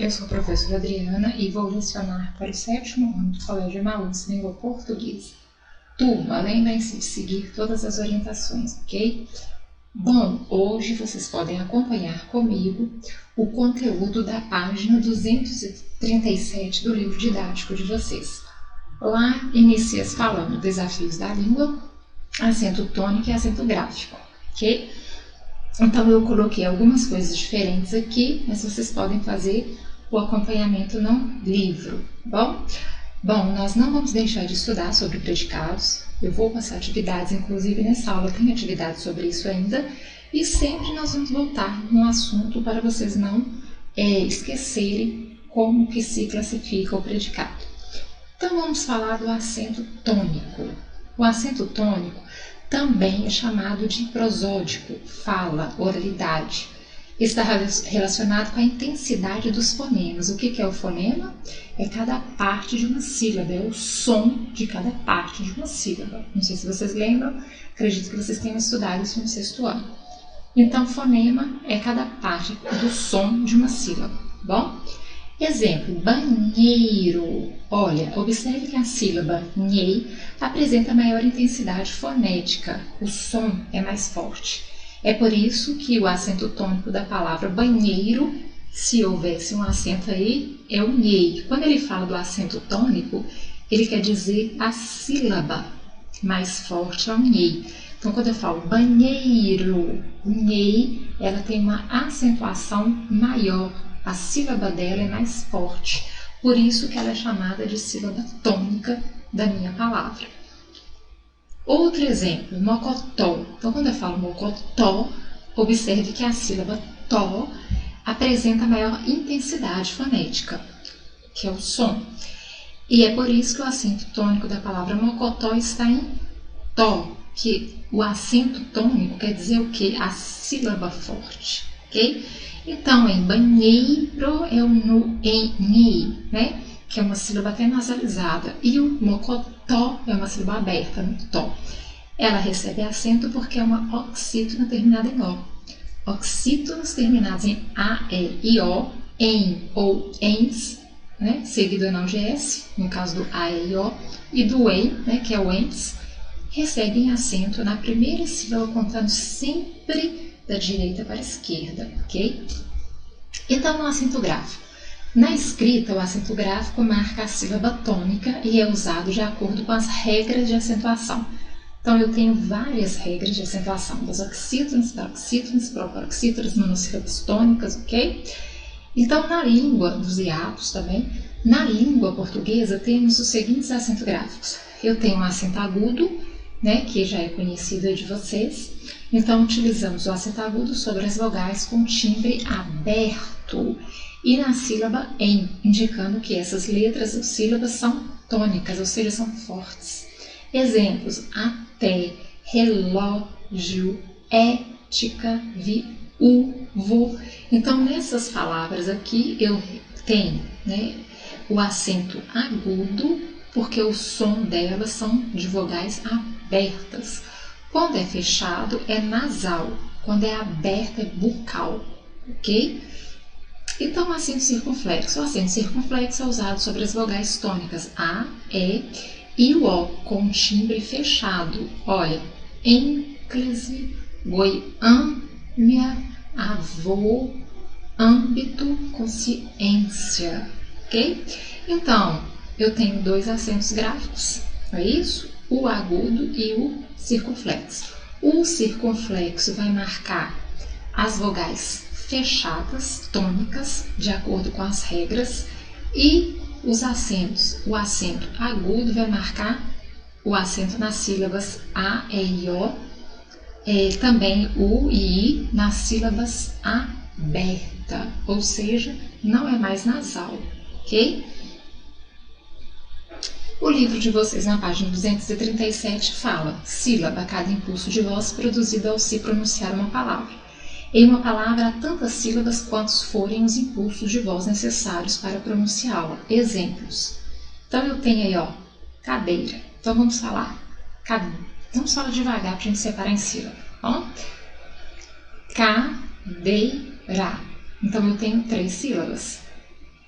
eu sou a professora Adriana e vou lecionar para o 7º ano do Colégio Emaús, Língua Portuguesa. Turma, lembrem-se de seguir todas as orientações, ok? Bom, hoje vocês podem acompanhar comigo o conteúdo da página 237 do livro didático de vocês. Lá inicia-se falando desafios da língua, acento tônico e acento gráfico, ok? Então eu coloquei algumas coisas diferentes aqui, mas vocês podem fazer o acompanhamento no livro, bom? Bom, nós não vamos deixar de estudar sobre predicados, eu vou passar atividades, inclusive nessa aula tem atividades sobre isso ainda, e sempre nós vamos voltar no assunto para vocês não esquecerem como que se classifica o predicado. Então vamos falar do acento tônico. O acento tônico também é chamado de prosódico, fala, oralidade. Está relacionado com a intensidade dos fonemas. O que é o fonema? É cada parte de uma sílaba, é o som de cada parte de uma sílaba. Não sei se vocês lembram, acredito que vocês tenham estudado isso no 6º ano. Então, fonema é cada parte do som de uma sílaba, bom? Exemplo, banheiro. Olha, observe que a sílaba nhei apresenta maior intensidade fonética, o som é mais forte. É por isso que o acento tônico da palavra banheiro, se houvesse um acento aí, é o nhei. Quando ele fala do acento tônico, ele quer dizer a sílaba mais forte é o nhei. Então, quando eu falo banheiro, o nhei, ela tem uma acentuação maior. A sílaba dela é mais forte. Por isso que ela é chamada de sílaba tônica da minha palavra. Outro exemplo, mocotó. Então, quando eu falo mocotó, observe que a sílaba tó apresenta maior intensidade fonética, que é o som. E é por isso que o acento tônico da palavra mocotó está em tó, que o acento tônico quer dizer o quê? A sílaba forte, ok? Então, em banheiro é o no em nhei, né? Que é uma sílaba até nasalizada, e o mocotó é uma sílaba aberta, no tó. Ela recebe acento porque é uma oxítona terminada em O. Oxítonos terminados em A, E e O, em ou ens, né? Seguido não de S, no caso do A, E e O, e do EN, né? Que é o ens, recebem acento na primeira sílaba, contando sempre da direita para a esquerda, ok? Então, no acento gráfico. Na escrita, o acento gráfico marca a sílaba tônica e é usado de acordo com as regras de acentuação. Então, eu tenho várias regras de acentuação, das oxítonas, paroxítonas, proparoxítonas, monossílabas tônicas, ok? Então, na língua dos hiatos também, na língua portuguesa, temos os seguintes acentos gráficos. Eu tenho um acento agudo, né, que já é conhecido de vocês. Então, utilizamos o acento agudo sobre as vogais com timbre aberto. E na sílaba em, indicando que essas letras ou sílabas são tônicas, ou seja, são fortes. Exemplos, até, relógio, ética, viúvo. Então, nessas palavras aqui, eu tenho, né, o acento agudo, porque o som delas são de vogais abertas. Quando é fechado, é nasal. Quando é aberto, é bucal, ok? Então, o acento circunflexo. O acento circunflexo é usado sobre as vogais tônicas A, E e o O, com timbre fechado. Olha, ênclise, goiânia, avô, âmbito, consciência, ok? Então, eu tenho dois acentos gráficos, não é isso? O agudo e o circunflexo. O circunflexo vai marcar as vogais fechadas, tônicas, de acordo com as regras, e os acentos. O acento agudo vai marcar o acento nas sílabas A, E e O, também U e I nas sílabas aberta, ou seja, não é mais nasal, ok? O livro de vocês, na página 237, fala sílaba, cada impulso de voz produzido ao se pronunciar uma palavra. Em uma palavra, há tantas sílabas quantos forem os impulsos de voz necessários para pronunciá-la. Exemplos. Então, eu tenho aí, ó, cadeira. Então, vamos falar. Vamos falar devagar para a gente separar em sílaba. Bom? Cadeira. Então, eu tenho 3 sílabas.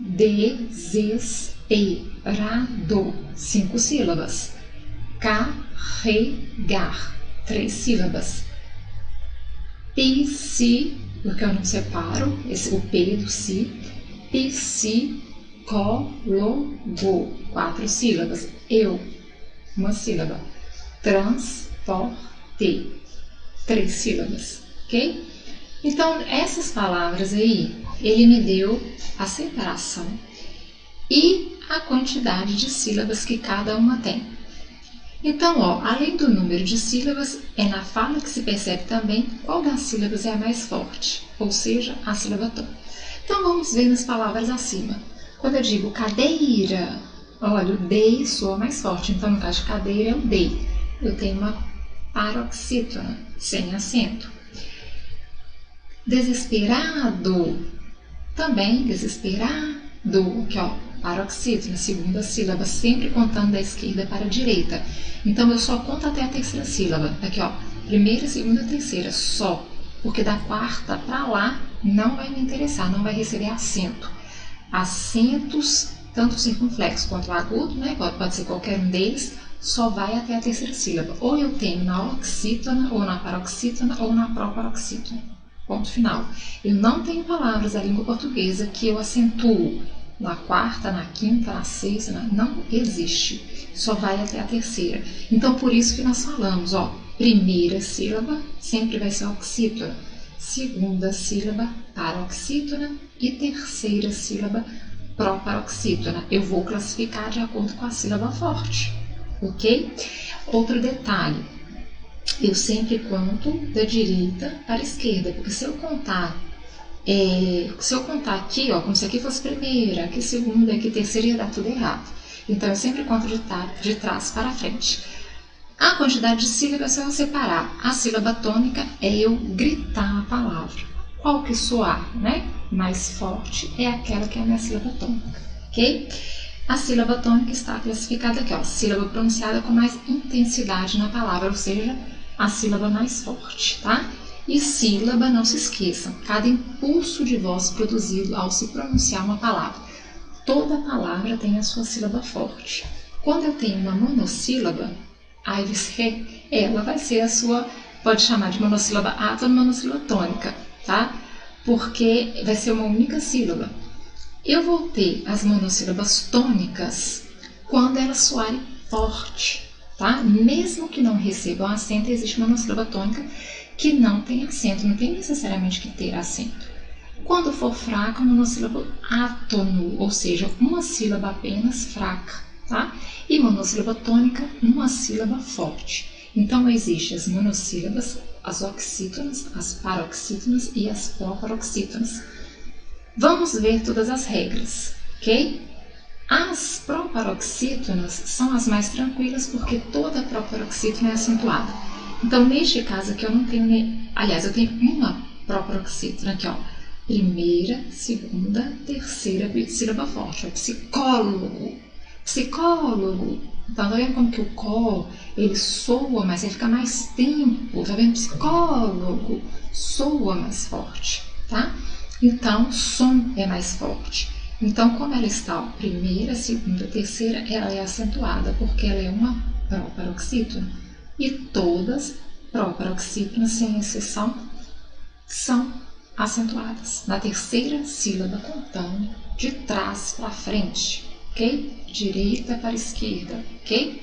desesperado, 5 sílabas. Carregar, 3 sílabas. Porque eu não separo o P do si. Psicólogo, 4 sílabas. Eu, 1 sílaba. Transporte, 3 sílabas, ok? Então, essas palavras aí, ele me deu a separação e a quantidade de sílabas que cada uma tem. Então, além do número de sílabas, é na fala que se percebe também qual das sílabas é a mais forte, ou seja, a sílaba tom. Então, vamos ver nas palavras acima. Quando eu digo cadeira, olha, o DEI soa mais forte. Então, no caso de cadeira, é o DEI. Eu tenho uma paroxítona, sem acento. Desesperado, também desesperado. Aqui, paroxítona, segunda sílaba, sempre contando da esquerda para a direita. Então, eu só conto até a terceira sílaba. Aqui, primeira, segunda, terceira, só. Porque da quarta para lá não vai me interessar, não vai receber acento. Acentos, tanto circunflexo quanto agudo, né? Pode ser qualquer um deles, só vai até a terceira sílaba. Ou eu tenho na oxítona, ou na paroxítona, ou na proparoxítona. Ponto final. Eu não tenho palavras da língua portuguesa que eu acentuo na quarta, na quinta, na sexta, não existe. Só vai até a terceira. Então, por isso que nós falamos, primeira sílaba sempre vai ser oxítona, segunda sílaba paroxítona e terceira sílaba proparoxítona. Eu vou classificar de acordo com a sílaba forte, ok? Outro detalhe, eu sempre conto da direita para a esquerda, porque se eu contar aqui, como se aqui fosse primeira, aqui segunda, aqui terceira, ia dar tudo errado. Então, eu sempre conto de trás para frente. A quantidade de sílabas é eu separar. A sílaba tônica é eu gritar a palavra. Qual que soar, né? Mais forte é aquela que é a minha sílaba tônica, ok? A sílaba tônica está classificada aqui, sílaba pronunciada com mais intensidade na palavra, ou seja, a sílaba mais forte, tá? E sílaba, não se esqueçam, cada impulso de voz produzido ao se pronunciar uma palavra. Toda palavra tem a sua sílaba forte. Quando eu tenho uma monossílaba, ela vai ser a sua, pode chamar de monossílaba átona, monossílaba tônica, tá? Porque vai ser uma única sílaba. Eu vou ter as monossílabas tônicas quando elas soarem forte, tá? Mesmo que não recebam acento, existe uma monossílaba tônica que não tem acento, não tem necessariamente que ter acento. Quando for fraca, uma monossílaba átono, ou seja, uma sílaba apenas fraca, tá? E monossílaba tônica, uma sílaba forte. Então, existem as monossílabas, as oxítonas, as paroxítonas e as proparoxítonas. Vamos ver todas as regras, ok? As proparoxítonas são as mais tranquilas porque toda proparoxítona é acentuada. Então, neste caso aqui, eu não tenho aliás, eu tenho uma proparoxítona aqui, primeira, segunda, terceira sílaba forte, psicólogo. Então, tá vendo como que o có, ele soa, mas ele fica mais tempo, tá vendo? Psicólogo, soa mais forte, tá? Então, som é mais forte. Então, como ela está, primeira, segunda, terceira, ela é acentuada, porque ela é uma proparoxítona. E todas proparoxítonas, sem exceção, são acentuadas na terceira sílaba, contando de trás para frente, ok? Direita para esquerda, ok?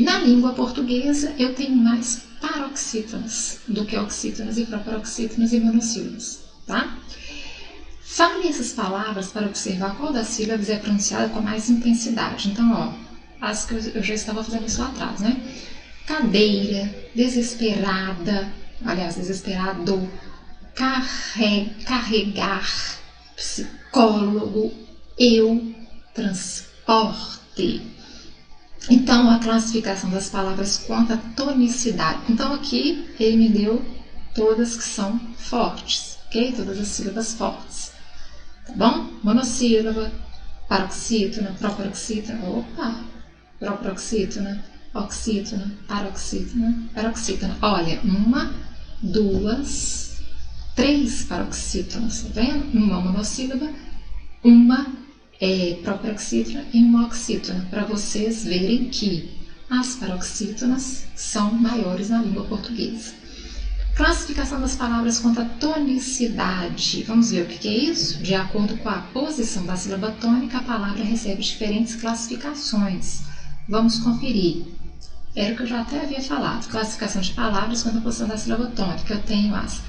Na língua portuguesa, eu tenho mais paroxítonas do que oxítonas e proparoxítonas e monossílabas, tá? Fale essas palavras para observar qual das sílabas é pronunciada com mais intensidade. Então, as que eu já estava fazendo isso lá atrás, né? Cadeira, desesperada, aliás, desesperado, carregar, psicólogo, eu, transporte. Então, a classificação das palavras quanto à tonicidade. Então, aqui ele me deu todas que são fortes, ok? Todas as sílabas fortes. Tá bom? Monossílaba, paroxítona, proparoxítona, proparoxítona, oxítona, paroxítona, paroxítona. Olha, 1, 2, 3 paroxítonas, tá vendo? Uma monossílaba, uma proparoxítona e uma oxítona, para vocês verem que as paroxítonas são maiores na língua portuguesa. Classificação das palavras quanto à tonicidade. Vamos ver o que é isso? De acordo com a posição da sílaba tônica, a palavra recebe diferentes classificações. Vamos conferir. Era o que eu já até havia falado. Classificação de palavras quanto à posição da sílaba tônica. Eu tenho as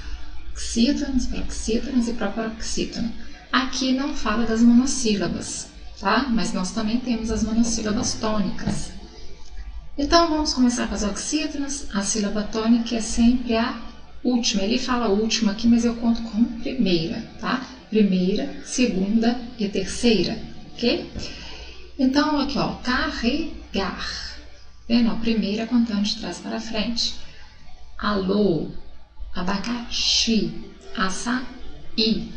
oxítonas, paroxítonas e proparoxítona. Aqui não fala das monossílabas, tá? Mas nós também temos as monossílabas tônicas. Então, vamos começar com as oxítonas. A sílaba tônica é sempre a última. Ele fala a última aqui, mas eu conto como primeira, tá? Primeira, segunda e terceira, ok? Então, aqui, ó, carregar. Vendo? A primeira contando de trás para frente. Alô, abacaxi, açaí.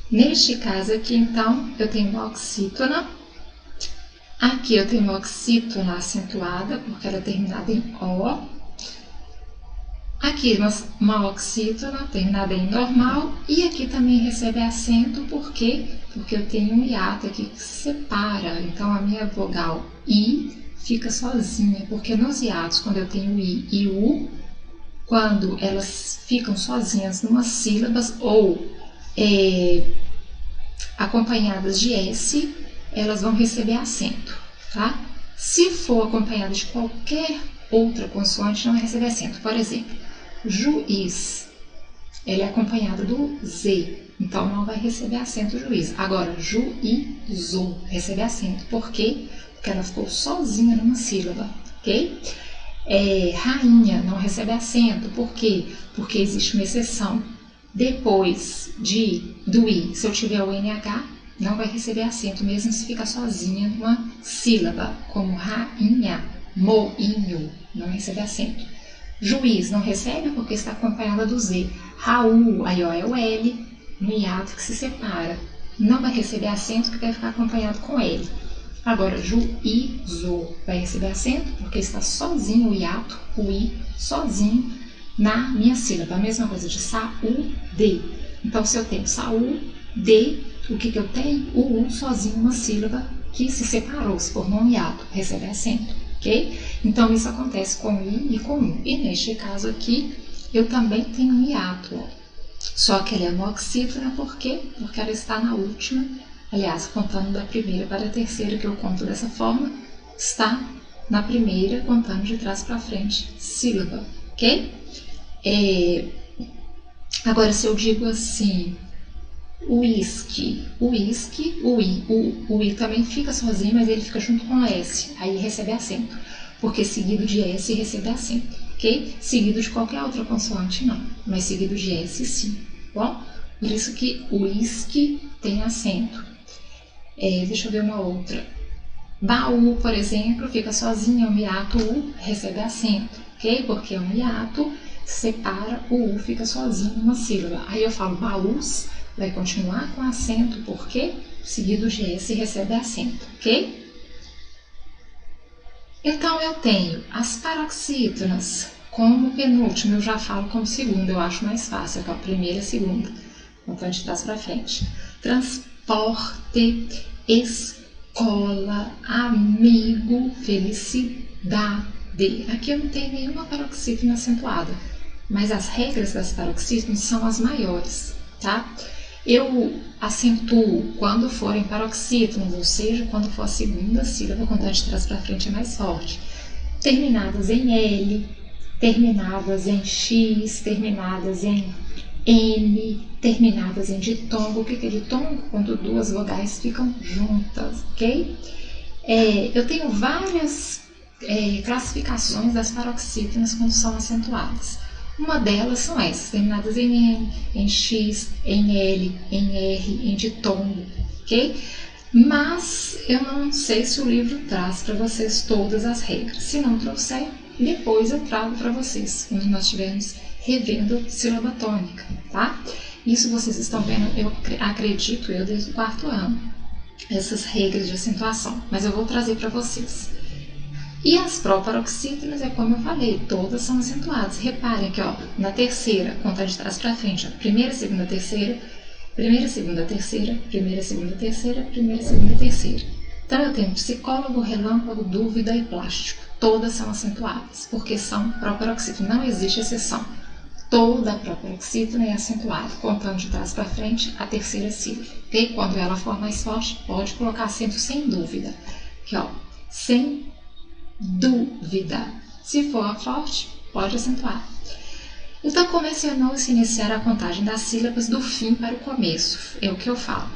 Neste caso aqui, então, eu tenho uma oxítona. Aqui eu tenho uma oxítona acentuada, porque ela é terminada em O. Aqui uma oxítona terminada em normal. E aqui também recebe acento, por quê? Porque eu tenho um hiato aqui que separa. Então, a minha vogal I fica sozinha, porque nos hiatos, quando eu tenho I e U, quando elas ficam sozinhas numas sílabas ou acompanhadas de S, elas vão receber acento, tá? Se for acompanhada de qualquer outra consoante, não vai receber acento. Por exemplo, juiz, ele é acompanhado do Z, então não vai receber acento juiz. Agora, juízo, recebe acento. Por quê? Porque ela ficou sozinha numa sílaba, ok? Rainha, não recebe acento. Por quê? Porque existe uma exceção. Depois do I, se eu tiver o NH, não vai receber acento, mesmo se ficar sozinha numa sílaba, como rainha, moinho, não recebe acento. Juiz não recebe porque está acompanhada do Z. Raul, aí ó, é o L, no hiato que se separa. Não vai receber acento porque vai ficar acompanhado com L. Agora, juízo vai receber acento porque está sozinho o hiato, o I, sozinho na minha sílaba. A mesma coisa de saúde. Então, se eu tenho saúde, o que eu tenho? O U sozinho, uma sílaba que se separou, se formou um hiato, recebe acento, ok? Então, isso acontece com I e com U. E neste caso aqui, eu também tenho um hiato, ó. Só que ele é uma oxítona, por quê? Porque ela está na última, aliás, contando da primeira para a terceira, que eu conto dessa forma, está na primeira, contando de trás para frente, sílaba, ok? Agora, se eu digo assim, uísque, o I também fica sozinho, mas ele fica junto com o S, aí recebe acento, porque seguido de S recebe acento, ok? Seguido de qualquer outra consoante não, mas seguido de S sim, bom? Por isso que uísque tem acento. Deixa eu ver uma outra. Baú, por exemplo, fica sozinho, é um hiato U, recebe acento, ok? Porque é um hiato, separa o U, fica sozinho numa sílaba. Aí eu falo baús, vai continuar com acento, porque seguido de S recebe acento, ok? Então, eu tenho as paroxítonas como penúltimo, eu já falo como segunda, eu acho mais fácil, que é a primeira e a segunda, então de trás para frente. Transporte, escola, amigo, felicidade. Aqui eu não tenho nenhuma paroxítona acentuada, mas as regras das paroxítonas são as maiores, tá? Eu acentuo quando forem paroxítonas, ou seja, quando for a segunda sílaba, contar de trás para frente é mais forte. Terminadas em L, terminadas em X, terminadas em M, terminadas em ditongo. O que é ditongo? Quando duas vogais ficam juntas, ok? Eu tenho várias classificações das paroxítonas quando são acentuadas. Uma delas são essas, terminadas em M, em X, em L, em R, em ditongo, ok? Mas eu não sei se o livro traz para vocês todas as regras. Se não trouxer, depois eu trago para vocês, quando nós estivermos revendo sílaba tônica, tá? Isso vocês estão vendo, eu acredito, desde o 4º ano, essas regras de acentuação, mas eu vou trazer para vocês. E as proparoxítonas, como eu falei, todas são acentuadas. Reparem aqui, ó, na terceira, contar de trás para frente, ó, primeira, segunda, terceira, Primeira, segunda, terceira, primeira, segunda, terceira, primeira, segunda, terceira. Então eu tenho psicólogo, relâmpago, dúvida e plástico. Todas são acentuadas, porque são proparoxítono. Não existe exceção. Toda a proparoxítona é acentuada, contando de trás para frente a terceira sílaba. Okay? Quando ela for mais forte, pode colocar acento sem dúvida. Aqui, ó, sem dúvida. Se for forte, pode acentuar. Então, começou a se iniciar a contagem das sílabas do fim para o começo. É o que eu falo.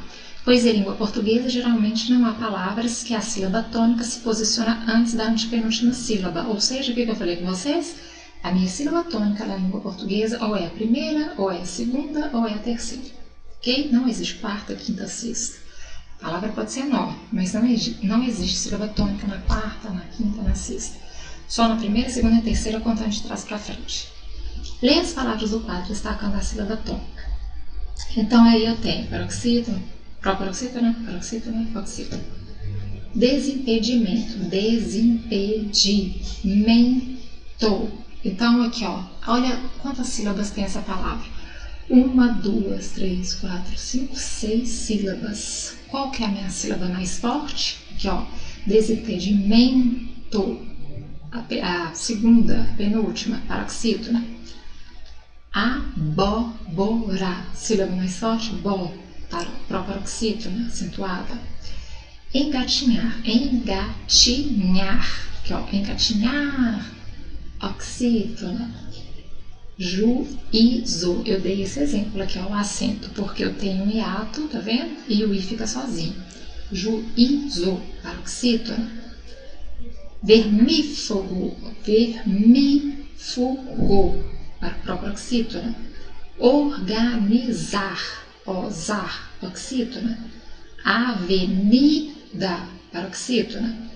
Pois em língua portuguesa, geralmente não há palavras que a sílaba tônica se posiciona antes da antepenúltima sílaba. Ou seja, o que eu falei com vocês? A minha sílaba tônica na língua portuguesa ou é a primeira, ou é a segunda, ou é a terceira. Ok? Não existe quarta, quinta, sexta. A palavra pode ser enorme, mas não existe sílaba tônica na quarta, na quinta, na sexta. Só na primeira, segunda e terceira, contando de trás para frente. Leia as palavras do quadro destacando a sílaba tônica. Então aí eu tenho paroxítono, proparoxítona, paroxítona, paroxítona. Desimpedimento, desimpedimento. Então aqui, ó, olha quantas sílabas tem essa palavra. 1, 2, 3, 4, 5, 6 sílabas. Qual que é a minha sílaba mais forte? Aqui, ó, desimpedimento. A segunda, penúltima, paroxítona. Abóbora, sílaba mais forte, bo, proparoxítona, acentuada. Engatinhar, engatinhar, aqui ó, engatinhar, oxítona. Juízo, eu dei esse exemplo aqui, ó, o acento, porque eu tenho um hiato, tá vendo? E o i fica sozinho. Juízo, paroxítona. Vermífugo, vermífugo, para proparoxítona. Organizar, zar, oxítona. Avenida, paroxítona.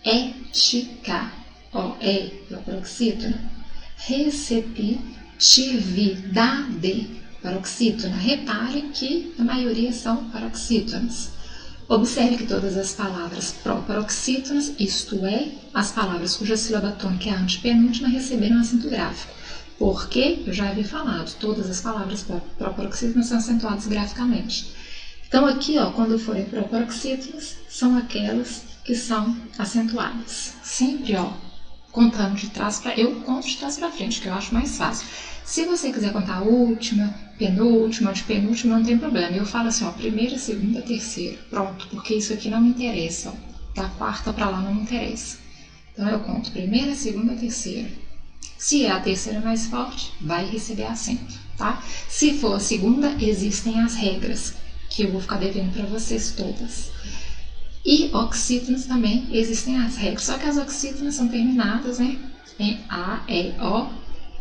Ética, proparoxítona. Receptividade, paroxítona. Reparem que a maioria são paroxítonas. Observe que todas as palavras proparoxítonas, isto é, as palavras cuja sílaba tônica é a antepenúltima, receberam acento gráfico. Porque, eu já havia falado, todas as palavras proparoxítonas são acentuadas graficamente. Então aqui, ó, quando forem proparoxítonas, são aquelas que são acentuadas. Sempre, ó, contando de trás para... Eu conto de trás para frente, que eu acho mais fácil. Se você quiser contar a última, penúltima, antepenúltima, não tem problema. Eu falo assim, ó, primeira, segunda, terceira. Pronto, porque isso aqui não me interessa. Ó. Da quarta para lá não me interessa. Então eu conto primeira, segunda, terceira. Se é a terceira mais forte, vai receber acento, tá? Se for a segunda, existem as regras, que eu vou ficar devendo para vocês todas. E oxítonas também existem as regras, só que as oxítonas são terminadas, né? Em A, E, O,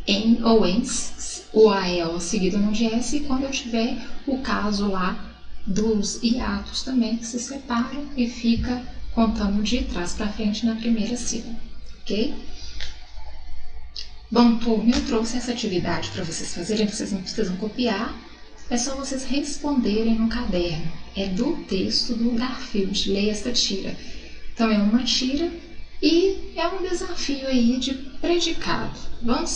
em ou ens, o A, E, O seguido no de S, e quando eu tiver o caso lá dos hiatos também, que se separam e fica contando de trás para frente na primeira sílaba, ok? Bom, turma, eu trouxe essa atividade para vocês fazerem, vocês não precisam copiar, é só vocês responderem no caderno. É do texto do Garfield, leia esta tira. Então, é uma tira e é um desafio aí de predicado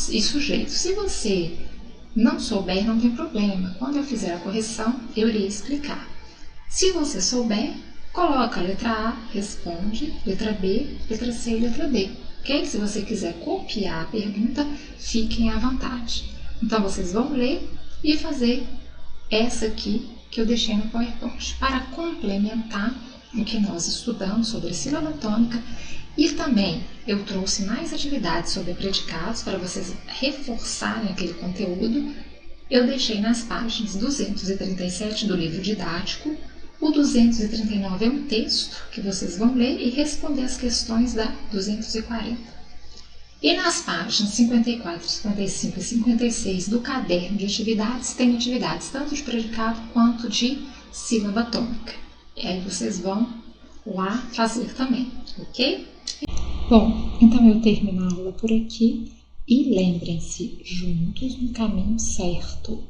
e sujeito. Se você não souber, não tem problema. Quando eu fizer a correção, eu irei explicar. Se você souber, coloca a letra A, responde, letra B, letra C e letra D. Ok? Se você quiser copiar a pergunta, fiquem à vontade. Então, vocês vão ler e fazer essa aqui que eu deixei no PowerPoint para complementar o que nós estudamos sobre sílaba tônica. E também eu trouxe mais atividades sobre predicados para vocês reforçarem aquele conteúdo. Eu deixei nas páginas 237 do livro didático. O 239 é um texto que vocês vão ler e responder as questões da 240. E nas páginas 54, 55 e 56 do caderno de atividades, tem atividades tanto de predicado quanto de sílaba tônica. E aí vocês vão lá fazer também, ok? Bom, então eu termino a aula por aqui e lembrem-se, juntos no caminho certo.